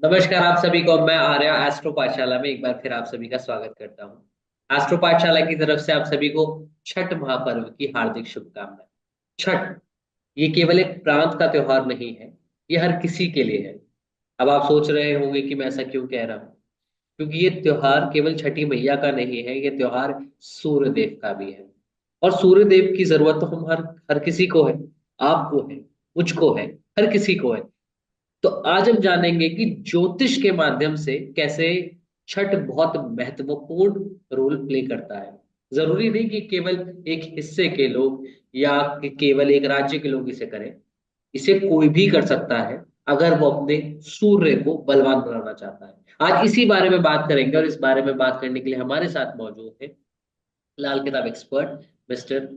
नमस्कार आप सभी को। मैं आर्या एस्ट्रो पाठशाला में एक बार फिर आप सभी का स्वागत करता हूं। एस्ट्रो पाठशाला की तरफ से आप सभी को छठ महापर्व की हार्दिक शुभकामनाएं। छठ ये केवल एक प्रांत का त्योहार नहीं है, ये हर किसी के लिए है। अब आप सोच रहे होंगे कि मैं ऐसा क्यों कह रहा हूँ। क्योंकि ये त्योहार केवल छठी मैया का नहीं है, ये त्योहार सूर्य देव का भी है। और सूर्य देव की जरूरत तो हम हर हर किसी को है। आपको है, मुझको है, हर किसी को है। तो आज हम जानेंगे कि ज्योतिष के माध्यम से कैसे छठ बहुत महत्वपूर्ण रोल प्ले करता है। जरूरी नहीं कि केवल एक हिस्से के लोग या कि केवल एक राज्य के लोग इसे करें। इसे कोई भी कर सकता है अगर वो अपने सूर्य को बलवान बनाना चाहता है। आज इसी बारे में बात करेंगे और इस बारे में बात करने के लिए हमारे साथ मौजूद है लाल किताब एक्सपर्ट मिस्टर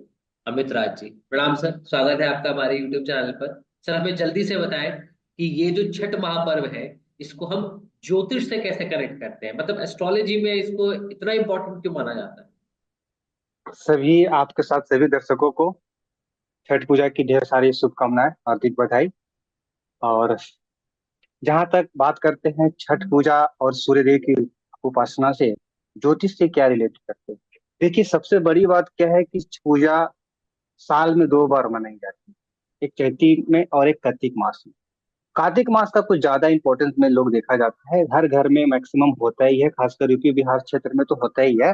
अमित राज जी। प्रणाम सर, स्वागत है आपका हमारे यूट्यूब चैनल पर। सर हमें जल्दी से बताएं कि ये जो छठ महापर्व है इसको हम ज्योतिष से कैसे कनेक्ट करते हैं, मतलब एस्ट्रोलॉजी में इसको इतना इंपॉर्टेंट क्यों माना जाता है। सभी आपके साथ सभी दर्शकों को छठ पूजा की ढेर सारी शुभकामनाएं, हार्दिक बधाई। और जहां तक बात करते हैं छठ पूजा और सूर्य देव की उपासना से ज्योतिष से क्या रिलेट करते हैं। देखिए, सबसे बड़ी बात क्या है कि छठ पूजा साल में दो बार मनाई जाती है। एक चैती में और एक कार्तिक मास में। कार्तिक मास का कुछ ज्यादा इंपॉर्टेंस में लोग देखा जाता है, हर घर में मैक्सिमम होता ही है, खासकर यूपी बिहार क्षेत्र में तो होता ही है।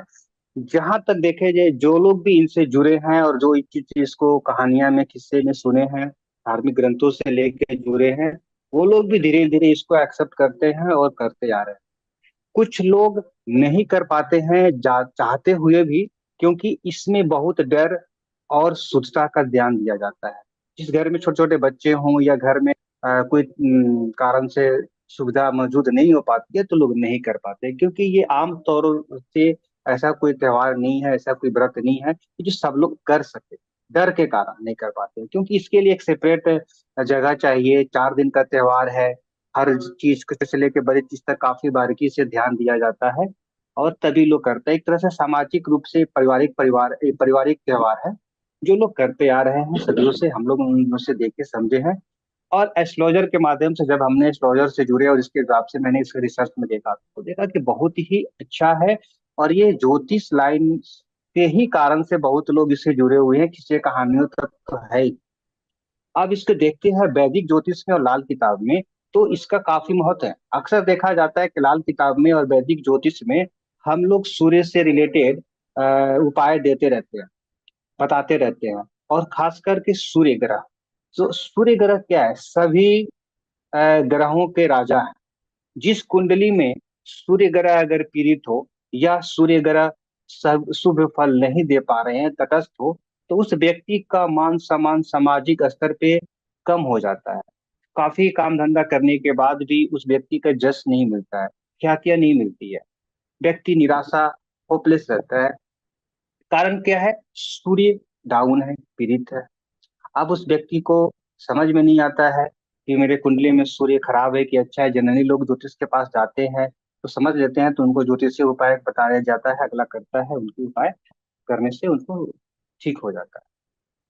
जहां तक देखे जाए, जो लोग भी इनसे जुड़े हैं और जो इस चीज को कहानियां में किस्से में सुने हैं, धार्मिक ग्रंथों से लेके जुड़े हैं, वो लोग भी धीरे धीरे इसको एक्सेप्ट करते हैं और करते आ रहे हैं। कुछ लोग नहीं कर पाते हैं चाहते हुए भी, क्योंकि इसमें बहुत डर और शुद्धता का ध्यान दिया जाता है। जिस घर में छोटे छोटे बच्चे हों या घर में कोई कारण से सुविधा मौजूद नहीं हो पाती है, तो लोग नहीं कर पाते, क्योंकि ये आम तौर से ऐसा कोई त्योहार नहीं है, ऐसा कोई व्रत नहीं है कि जो सब लोग कर सके। डर के कारण नहीं कर पाते, क्योंकि इसके लिए एक सेपरेट जगह चाहिए। 4 दिन का त्योहार है, हर चीज को से लेके बड़ी चीज तक काफी बारीकी से ध्यान दिया जाता है, और तभी लोग करते हैं। एक तरह से सामाजिक रूप से एक पारिवारिक त्योहार है जो लोग करते आ रहे हैं सदियों से, हम लोग उनसे देखे समझे हैं। और एस्ट्रोलॉजर के माध्यम से जब हमने एस्ट्रोलॉजर से जुड़े और इसके हिसाब से मैंने इसके रिसर्च में देखा, तो देखा कि बहुत ही अच्छा है। और ये ज्योतिष लाइन के ही कारण से बहुत लोग इससे जुड़े हुए हैं, किसी कहानियों तक तो है ही। अब इसको देखते हैं वैदिक ज्योतिष में और लाल किताब में, तो इसका काफी महत्व है। अक्सर देखा जाता है कि लाल किताब में और वैदिक ज्योतिष में हम लोग सूर्य से रिलेटेड उपाय देते रहते हैं, बताते रहते हैं। और खास करके सूर्य ग्रह, तो सूर्य ग्रह क्या है? सभी ग्रहों के राजा हैं। जिस कुंडली में सूर्य ग्रह अगर पीड़ित हो, या सूर्य ग्रह सब शुभ फल नहीं दे पा रहे हैं, तटस्थ हो, तो उस व्यक्ति का मान सम्मान सामाजिक स्तर पे कम हो जाता है। काफी काम धंधा करने के बाद भी उस व्यक्ति का जस नहीं मिलता है, ख्यातियां नहीं मिलती है। व्यक्ति निराशा, होपलेस रहता है। कारण क्या है? सूर्य डाउन है, पीड़ित है। अब उस व्यक्ति को समझ में नहीं आता है कि मेरे कुंडली में सूर्य खराब है कि अच्छा है। जनरली लोग ज्योतिष के पास जाते हैं तो समझ लेते हैं, तो उनको ज्योतिषीय उपाय बताया जाता है, अगला करता है, उनके उपाय करने से उनको ठीक हो जाता है।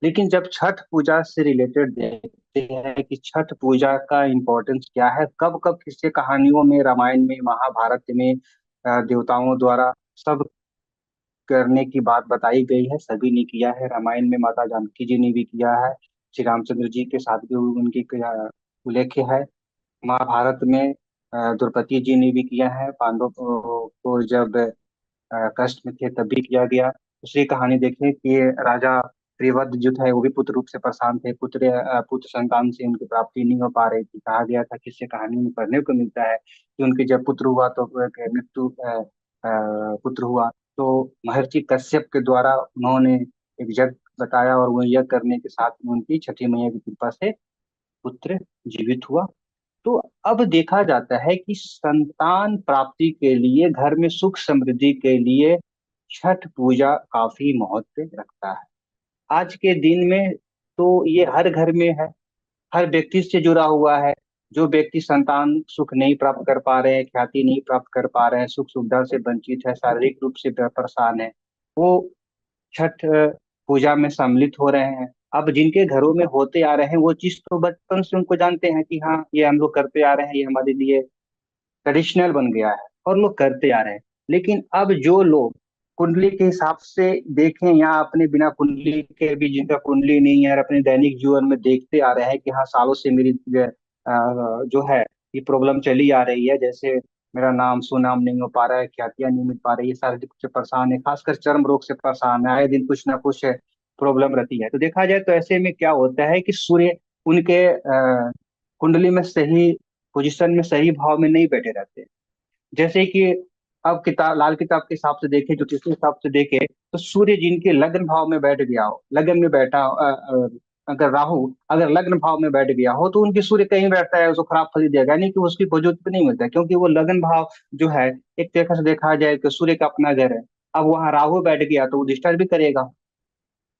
लेकिन जब छठ पूजा से रिलेटेड देखते हैं कि छठ पूजा का इम्पोर्टेंस क्या है, कब कब किससे कहानियों में, रामायण में, महाभारत में देवताओं द्वारा सब करने की बात बताई गई है, सभी ने किया है। रामायण में माता जानकी जी ने भी किया है, श्री रामचंद्र जी के साथ भी उनकी उल्लेख है। महाभारत में द्रौपदी जी ने भी किया है, पांडव को जब कष्ट में थे तब भी किया गया। दूसरी कहानी देखें कि राजा त्रिवध जो थे वो भी पुत्र रूप से परेशान थे, पुत्र संतान से उनकी प्राप्ति नहीं हो पा रही थी। कहा गया था कि इससे कहानी में पढ़ने को मिलता है कि उनके जब पुत्र हुआ तो मृत्यु पुत्र हुआ, तो महर्षि कश्यप के द्वारा उन्होंने एक यज्ञ बताया, और वो यज्ञ करने के साथ में उनकी छठी मैया की कृपा से पुत्र जीवित हुआ। तो अब देखा जाता है कि संतान प्राप्ति के लिए, घर में सुख समृद्धि के लिए छठ पूजा काफी महत्व रखता है। आज के दिन में तो ये हर घर में है, हर व्यक्ति से जुड़ा हुआ है। जो व्यक्ति संतान सुख नहीं प्राप्त कर पा रहे हैं, ख्याति नहीं प्राप्त कर पा रहे हैं, सुख सुविधा से वंचित है, शारीरिक रूप से परेशान है, वो छठ पूजा में सम्मिलित हो रहे हैं। अब जिनके घरों में होते आ रहे हैं वो चीज तो बचपन से उनको जानते हैं कि हाँ, ये हम लोग करते आ रहे हैं, ये हमारे लिए ट्रेडिशनल बन गया है और लोग करते आ रहे हैं। लेकिन अब जो लोग कुंडली के हिसाब से देखें या अपने बिना कुंडली के भी, जिनका कुंडली नहीं है और अपने दैनिक जीवन में देखते आ रहे हैं कि हाँ सालों से मेरी जो है ये प्रॉब्लम चली आ रही है, जैसे मेरा नाम सुनाम नहीं हो पा रहा है, ख्यातियां नहीं मिल पा रही है, शारीरिक रूप से परेशान है, खासकर चर्म रोग से परेशान है, आए दिन कुछ ना कुछ प्रॉब्लम रहती है। तो देखा जाए तो ऐसे में क्या होता है कि सूर्य उनके कुंडली में सही पोजीशन में, सही भाव में नहीं बैठे रहते। जैसे कि अब किताब, लाल किताब के हिसाब से देखें, ज्योतिष के हिसाब से देखें, तो सूर्य जिनके लग्न भाव में बैठ गया हो, लग्न में बैठा अगर राहु अगर लग्न भाव में बैठ गया हो, तो उनकी सूर्य कहीं बैठता है उसको खराब फल देगा, यानी कि उसकी वजूद पे नहीं मिलता है, क्योंकि वो लग्न भाव जो है, एक तरीके से देखा जाए तो सूर्य का अपना घर है। अब वहां राहु बैठ गया तो वो डिस्टर्ब भी करेगा।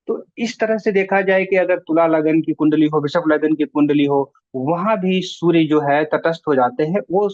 तो इस तरह से देखा जाए कि अगर तुला लगन की कुंडली हो, वृषभ लगन की कुंडली हो, वहां भी सूर्य जो है तटस्थ हो जाते हैं, वो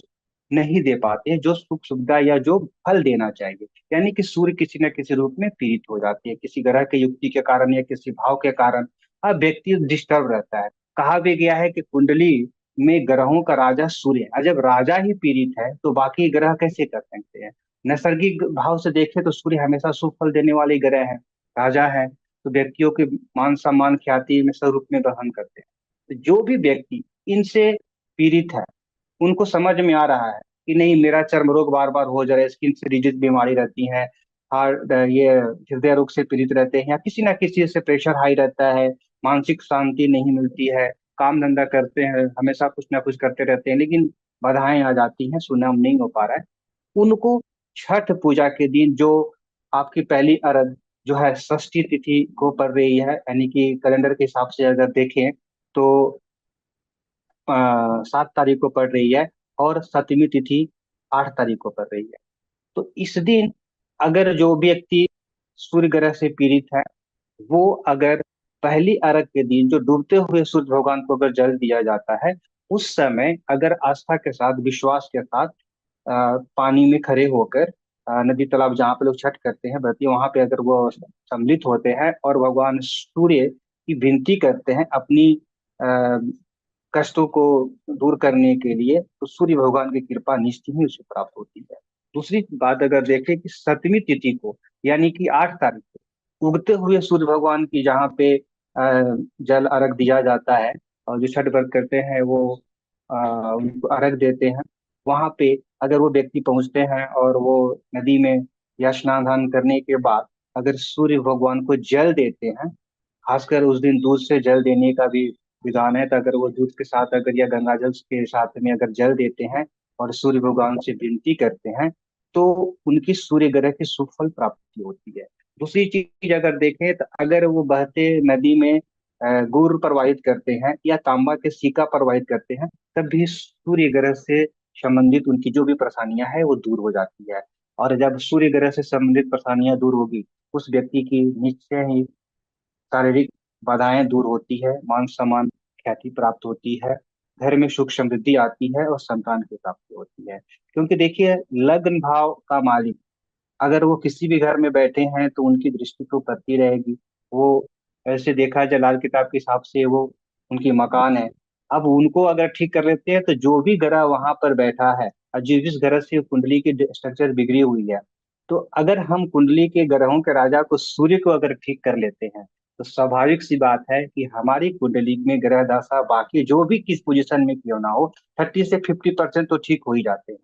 नहीं दे पाते हैं जो सुख सुविधा या जो फल देना चाहिए। यानी कि सूर्य किसी न किसी रूप में पीड़ित हो जाती है, किसी ग्रह के युक्ति के कारण या किसी भाव के कारण। अब व्यक्ति डिस्टर्ब रहता है। कहा भी गया है कि कुंडली में ग्रहों का राजा सूर्य है, और जब राजा ही पीड़ित है तो बाकी ग्रह कैसे कर सकते हैं। नैसर्गिक भाव से देखें तो सूर्य हमेशा शुभ फल देने वाले ग्रह है, राजा है, तो व्यक्तियों के मान सम्मान ख्याति में स्वरूप में वहन करते हैं। तो जो भी व्यक्ति इनसे पीड़ित है, उनको समझ में आ रहा है कि नहीं मेरा चर्म रोग बार बार हो जा रहा है, स्किन से रिलेटेड बीमारी रहती है, हार्ट ये हृदय रोग से पीड़ित रहते हैं, या किसी ना किसी से प्रेशर हाई रहता है, मानसिक शांति नहीं मिलती है, काम धंधा करते हैं हमेशा कुछ ना कुछ करते रहते हैं लेकिन बाधाएं आ जाती हैं, सुनाम नहीं हो पा रहा है, उनको छठ पूजा के दिन जो आपकी पहली अरग जो है षष्ठी तिथि को पड़ रही है, यानी कि कैलेंडर के हिसाब से अगर देखें तो 7 तारीख को पड़ रही है, और सप्तमी तिथि 8 तारीख को पड़ रही है। तो इस दिन अगर जो व्यक्ति सूर्य ग्रह से पीड़ित है, वो अगर पहली अरग के दिन जो डूबते हुए सूर्य भगवान को अगर जल दिया जाता है, उस समय अगर आस्था के साथ, विश्वास के साथ पानी में खड़े होकर, नदी तालाब जहाँ पे लोग छठ करते हैं व्रती, वहां पे अगर वो सम्मिलित होते हैं और भगवान सूर्य की विनती करते हैं अपनी अ, कष्टों को दूर करने के लिए, तो सूर्य भगवान की कृपा निश्चित ही उसे प्राप्त होती है। दूसरी बात अगर देखें कि सप्तमी तिथि को, यानी कि 8 तारीख को उगते हुए सूर्य भगवान की जहाँ पे जल अर्घ दिया जाता है, और जो छठ व्रत करते हैं वो उनको अर्घ देते हैं, वहां पे अगर वो व्यक्ति पहुंचते हैं और वो नदी में या स्नान दान करने के बाद अगर सूर्य भगवान को जल देते हैं, खासकर उस दिन दूध से जल देने का भी विधान है, तो अगर वो दूध के साथ अगर या गंगा जल के साथ में अगर जल देते हैं और सूर्य भगवान से विनती करते हैं, तो उनकी सूर्य ग्रह की सुफल प्राप्ति होती है। दूसरी चीज अगर देखें तो अगर वो बहते नदी में गुड़ प्रवाहित करते हैं या तांबा के सिक्का प्रवाहित करते हैं, तब भी सूर्य ग्रह से संबंधित उनकी जो भी परेशानियां है वो दूर हो जाती है। और जब सूर्य ग्रह से संबंधित परेशानियां दूर होगी, उस व्यक्ति की निश्चय ही शारीरिक बाधाएं दूर होती है, मान सम्मान ख्याति प्राप्त होती है, घर में सुख समृद्धि आती है और संतान की प्राप्ति होती है। क्योंकि देखिए, लग्न भाव का मालिक अगर वो किसी भी घर में बैठे हैं तो उनकी दृष्टि तो पड़ती रहेगी। वो ऐसे देखा जाए लाल किताब के हिसाब से वो उनकी मकान है। अब उनको अगर ठीक कर लेते हैं तो जो भी ग्रह वहां पर बैठा है और जिस ग्रह से कुंडली की स्ट्रक्चर बिगड़ी हुई है, तो अगर हम कुंडली के ग्रहों के राजा को सूर्य को अगर ठीक कर लेते हैं, तो स्वाभाविक सी बात है कि हमारी कुंडली में ग्रह दशा बाकी जो भी किस पोजीशन में क्यों ना हो, 30 से 50% तो ठीक हो ही जाते हैं।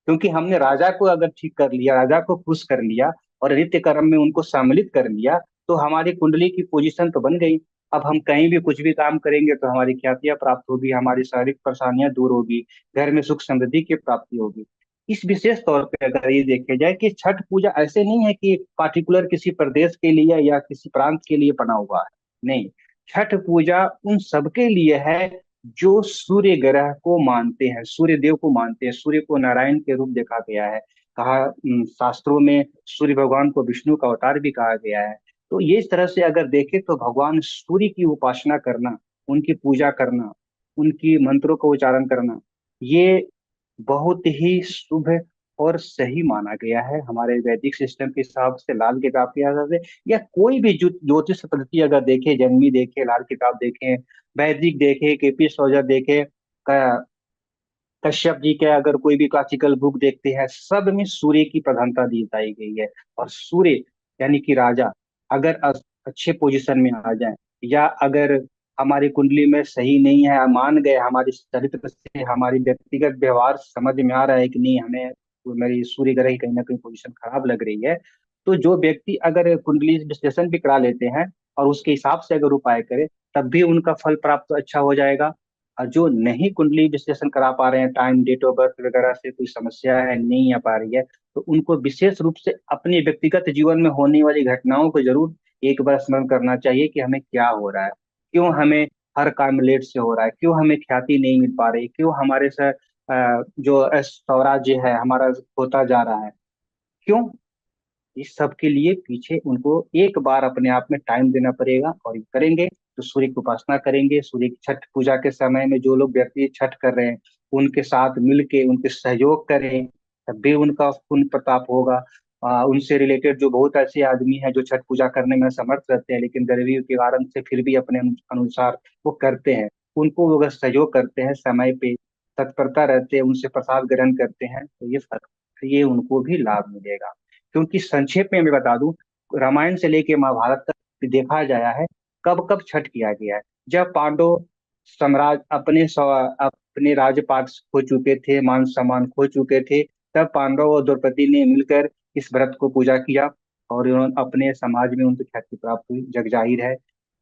क्योंकि हमने राजा को अगर ठीक कर लिया, राजा को खुश कर लिया और नित्य कर्म में उनको सम्मिलित कर लिया, तो हमारी कुंडली की पोजीशन तो बन गई। अब हम कहीं भी कुछ भी काम करेंगे तो हमारी ख्यातियां प्राप्त होगी, हमारी शारीरिक परेशानियां दूर होगी, घर में सुख समृद्धि की प्राप्ति होगी। इस विशेष तौर पे अगर ये देखे जाए कि छठ पूजा ऐसे नहीं है कि पार्टिकुलर किसी प्रदेश के लिए या किसी प्रांत के लिए बना हुआ है, नहीं। छठ पूजा उन सबके लिए है जो सूर्य ग्रह को मानते हैं, सूर्य देव को मानते हैं। सूर्य को नारायण के रूप देखा गया है, कहा शास्त्रों में सूर्य भगवान को विष्णु का अवतार भी कहा गया है। तो ये इस तरह से अगर देखें तो भगवान सूर्य की उपासना करना, उनकी पूजा करना, उनकी मंत्रों का उच्चारण करना, ये बहुत ही शुभ और सही माना गया है हमारे वैदिक सिस्टम के हिसाब से, लाल किताब के हिसाब से, या कोई भी ज्योतिष पद्धति अगर देखे, जन्मी देखे, लाल किताब देखें, वैदिक देखे, केपी सोजर देखे, कश्यप जी के अगर कोई भी क्लासिकल बुक देखते हैं, सब में सूर्य की प्रधानता दी बताई गई है। और सूर्य यानी कि राजा अगर अच्छे पोजीशन में आ जाए, या अगर हमारी कुंडली में सही नहीं है, मान गए हमारे चरित्र से, हमारी व्यक्तिगत व्यवहार समझ में आ रहा है कि नहीं, हमें मेरी सूर्य ग्रह की कहीं ना कहीं पोजीशन खराब लग रही है, तो जो व्यक्ति अगर कुंडली विश्लेषण भी करा लेते हैं और उसके हिसाब से अगर उपाय करे, तब भी उनका फल प्राप्त अच्छा हो जाएगा। और जो नहीं कुंडली विश्लेषण करा पा रहे हैं, टाइम डेट ऑफ बर्थ वगैरह से कोई समस्या है, नहीं आ पा रही है, तो उनको विशेष रूप से अपने व्यक्तिगत जीवन में होने वाली घटनाओं को जरूर एक बार स्मरण करना चाहिए कि हमें क्या हो रहा है, क्यों हमें हर काम लेट से हो रहा है, क्यों हमें ख्याति नहीं मिल पा रही, क्यों हमारे से जो स्वराज्य है हमारा होता जा रहा है, क्यों। इस सब के लिए पीछे उनको एक बार अपने आप में टाइम देना पड़ेगा, और ये करेंगे तो सूर्य की उपासना करेंगे। सूर्य की छठ पूजा के समय में जो लोग व्यक्ति छठ कर रहे हैं, उनके साथ मिलके उनके सहयोग करें, तब भी उनका पुण्य प्रताप होगा। उनसे रिलेटेड जो बहुत ऐसे आदमी हैं जो छठ पूजा करने में समर्थ रहते हैं, लेकिन गरीबी के कारण से फिर भी अपने अनुसार वो करते हैं, उनको वो अगर सहयोग करते हैं, समय पे तत्परता रहते हैं, उनसे प्रसाद ग्रहण करते हैं, तो ये उनको भी लाभ मिलेगा। क्योंकि संक्षेप में मैं बता दूं, रामायण से लेके महाभारत तक देखा गया है कब कब छठ किया गया है। जब पांडव साम्राज्य अपने राजपाट खो चुके थे, मान सम्मान खो चुके थे, तब पांडव और द्रौपदी ने मिलकर इस व्रत को पूजा किया, और उन्होंने अपने समाज में उनको ख्याति प्राप्त हुई, जग जाहिर है।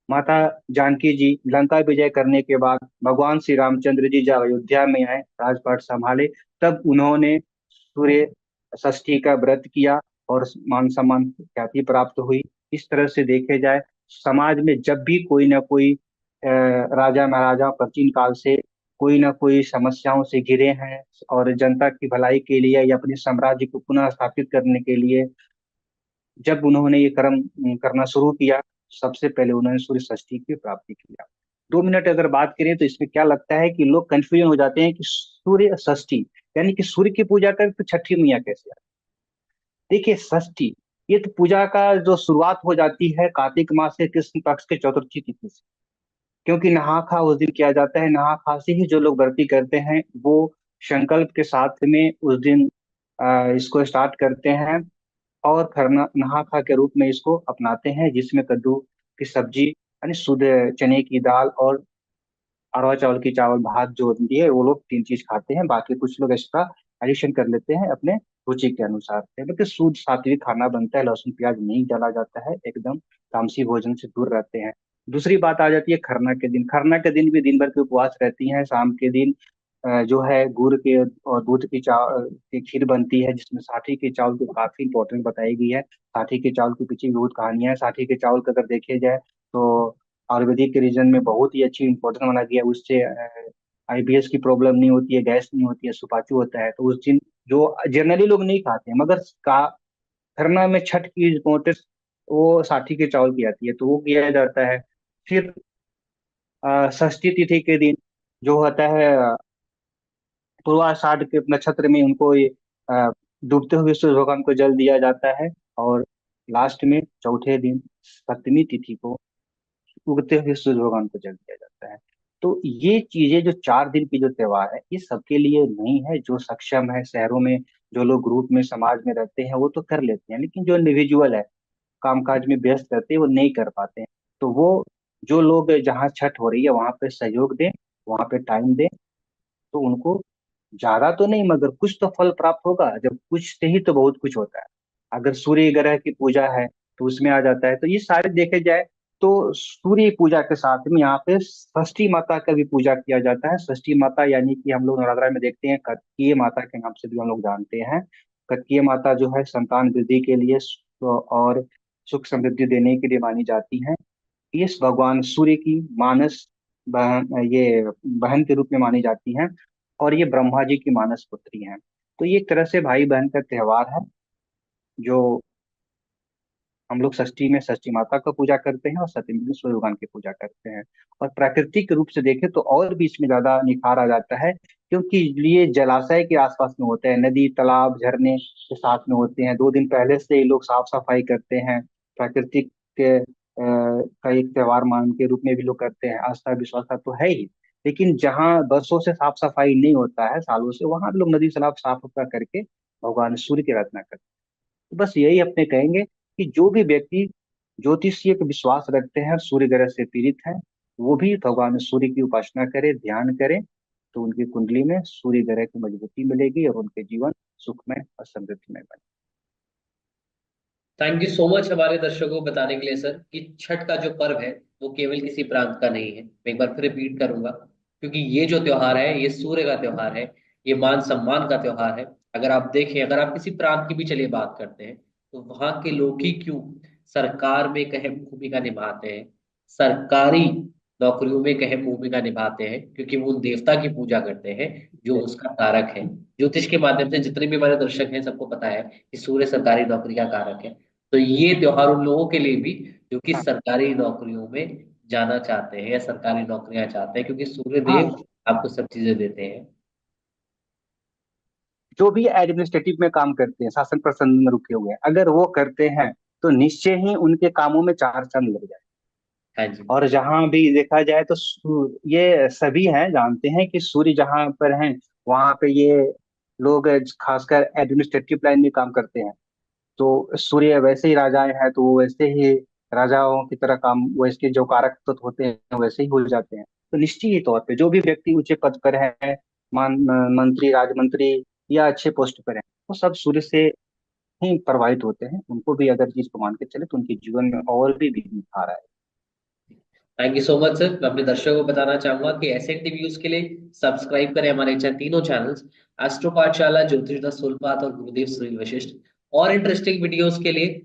माता जानकी जी लंका विजय करने के बाद भगवान श्री रामचंद्र जी जब अयोध्या में आए, राजपाट संभाले, तब उन्होंने सूर्य षष्ठी का व्रत किया और मान सम्मान ख्याति प्राप्त हुई। इस तरह से देखे जाए, समाज में जब भी कोई ना कोई राजा महाराजा प्राचीन काल से कोई ना कोई समस्याओं से घिरे हैं, और जनता की भलाई के लिए या अपने साम्राज्य को पुनः स्थापित करने के लिए जब उन्होंने ये कर्म करना शुरू किया, सबसे पहले उन्होंने सूर्य षष्ठी की प्राप्ति किया। 2 मिनट अगर बात करें तो इसमें क्या लगता है कि लोग कंफ्यूजन हो जाते हैं कि सूर्य षष्ठी यानी कि सूर्य की पूजा करें तो छठी मैया कैसे आए। देखिए, षष्ठी ये तो पूजा का जो शुरुआत हो जाती है कार्तिक मास के कृष्ण पक्ष के चतुर्थी तिथि से, क्योंकि नहा खा उस दिन किया जाता है। नहा खा से ही जो लोग व्रती करते हैं वो संकल्प के साथ में उस दिन इसको स्टार्ट करते हैं, और खरना नहा खा के रूप में इसको अपनाते हैं, जिसमें कद्दू की सब्जी यानी शुद्ध चने की दाल और अरवा चावल की चावल भात जो होती है, वो लोग 3 चीज खाते हैं, बाकी कुछ लोग एक्स्ट्रा एडिशन कर लेते हैं अपने रुचि के अनुसार। मतलब शुद्ध सात्विक खाना बनता है, लहसुन प्याज नहीं डाला जाता है, एकदम तामसी भोजन से दूर रहते हैं। दूसरी बात आ जाती है खरना के दिन। खरना के दिन भी दिन भर के उपवास रहती हैं। शाम के दिन जो है गुड़ के और दूध की खीर बनती है, जिसमें साठी के चावल की काफी इंपॉर्टेंट बताई गई है। साठी के चावल के पीछे भी बहुत कहानियां हैं। साठी के चावल का अगर देखे जाए तो आयुर्वेदिक के रीजन में बहुत ही अच्छी इंपॉर्टेंट माना गया है। उससे आईबीएस की प्रॉब्लम नहीं होती है, गैस नहीं होती है, सुपाचू होता है। तो उस दिन जो जनरली लोग नहीं खाते हैं, मगर का खरना में छठ की इम्पोर्टेंस वो साठी के चावल की आती है, तो वो किया जाता है। फिर षष्ठी तिथि के दिन जो होता है पूर्वाषाढ़ के नक्षत्र में उनको ये अ, डूबते हुए सूर्य भगवान को जल दिया जाता है। और लास्ट में चौथे दिन सप्तमी तिथि को उगते हुए सूर्य भगवान को जल दिया जाता है। तो ये चीजें जो 4 दिन की जो त्योहार है, ये सबके लिए नहीं है। जो सक्षम है शहरों में, जो लोग ग्रुप में समाज में रहते हैं वो तो कर लेते हैं, लेकिन जो इंडिविजुअल है कामकाज में व्यस्त रहते हैं वो नहीं कर पाते हैं। तो वो जो लोग जहाँ छठ हो रही है वहां पे सहयोग दें, वहां पे टाइम दें, तो उनको ज्यादा तो नहीं मगर कुछ तो फल प्राप्त होगा। जब कुछ से ही तो बहुत कुछ होता है। अगर सूर्य ग्रह की पूजा है तो उसमें आ जाता है। तो ये सारे देखे जाए तो सूर्य पूजा के साथ में यहाँ पे षष्ठी माता का भी पूजा किया जाता है। षष्ठी माता यानी कि हम लोग नवरात्रा में देखते हैं कत्कीय माता के नाम से भी हम लोग जानते हैं। कत्कीय माता जो है संतान वृद्धि के लिए और सुख समृद्धि देने के लिए मानी जाती है। इस भगवान सूर्य की मानस ये बहन के रूप में मानी जाती हैं, और ये ब्रह्मा जी की मानस पुत्री हैं। तो ये एक तरह से भाई बहन का त्योहार है, जो हम लोग षष्ठी में षष्ठी माता का पूजा करते हैं और सप्तमी में सूर्य भगवान की पूजा करते हैं। और प्राकृतिक रूप से देखें तो और भी इसमें ज्यादा निखार आ जाता है, क्योंकि ये जलाशय के आसपास में होते हैं, नदी तालाब झरने के साथ में होते हैं। 2 दिन पहले से ही लोग साफ सफाई करते हैं। प्राकृतिक का एक त्योहार मान के रूप में भी लोग करते हैं, आस्था विश्वास का तो है ही। लेकिन जहाँ बरसों से साफ सफाई नहीं होता है, सालों से, वहां लोग नदी तालाब साफ सुथरा करके भगवान सूर्य की आराधना करते हैं। तो बस यही अपने कहेंगे कि जो भी व्यक्ति ज्योतिषीय के विश्वास रखते हैं, सूर्य ग्रह से पीड़ित हैं, वो भी भगवान सूर्य की उपासना करे, ध्यान करे, तो उनकी कुंडली में सूर्य ग्रह की मजबूती मिलेगी और उनके जीवन सुखमय और समृद्धिमय बने। थैंक यू सो मच हमारे दर्शकों को बताने के लिए सर कि छठ का जो पर्व है वो केवल किसी प्रांत का नहीं है। मैं एक बार फिर रिपीट करूंगा, क्योंकि ये जो त्योहार है ये सूर्य का त्योहार है, ये मान सम्मान का त्योहार है। अगर आप देखें, अगर आप किसी प्रांत की भी चलिए बात करते हैं, तो वहां के लोग ही क्यों सरकार में एक अहम भूमिका निभाते हैं, सरकारी नौकरियों में एक अहम भूमिका निभाते हैं, क्योंकि वो उन देवता की पूजा करते हैं जो उसका कारक है। ज्योतिष के माध्यम से जितने भी हमारे दर्शक हैं सबको पता है कि सूर्य सरकारी नौकरी का कारक है। तो ये त्योहार उन लोगों के लिए भी जो कि हाँ सरकारी नौकरियों में जाना चाहते हैं या सरकारी नौकरियां चाहते हैं, क्योंकि सूर्य हाँ, देव आपको सब चीजें देते हैं। जो भी एडमिनिस्ट्रेटिव में काम करते हैं, शासन प्रशासन में रुके हुए हैं, अगर वो करते हैं तो निश्चय ही उनके कामों में चार चांद लग जाए। हाँ जी। और जहां भी देखा जाए तो ये सभी हैं जानते हैं कि सूर्य जहां पर हैं, वहां पे ये लोग खासकर एडमिनिस्ट्रेटिव लाइन में काम करते हैं। तो सूर्य वैसे ही राजाएं हैं, तो वो वैसे ही राजाओं की तरह काम, वैसे जो कारक तत्व होते हैं वैसे ही हो जाते हैं। तो निश्चित ही तौर पे जो भी व्यक्ति ऊंचे पद पर है, मंत्री, राजमंत्री या अच्छे पोस्ट पर है, वो सब सूर्य से ही प्रभावित होते हैं। उनको भी अगर चीज को मान के चले तो उनके जीवन में और भी निखार आए। Thank you so much sir. मैं अपने दर्शकों को बताना चाहूंगा कि ऐसे इंटरव्यूज के लिए सब्सक्राइब करें हमारे तीनों चैनल्स, एस्ट्रो पाठशाला, ज्योतिष द सुलपात और गुरुदेव सुनील वशिष्ठ। और इंटरेस्टिंग वीडियोस के लिए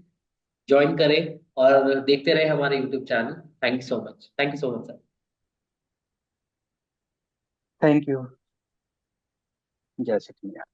ज्वाइन करें और देखते रहे हमारे YouTube channel. Thank you so much, thank you so much sir. Thank you. जय श्री कृष्ण।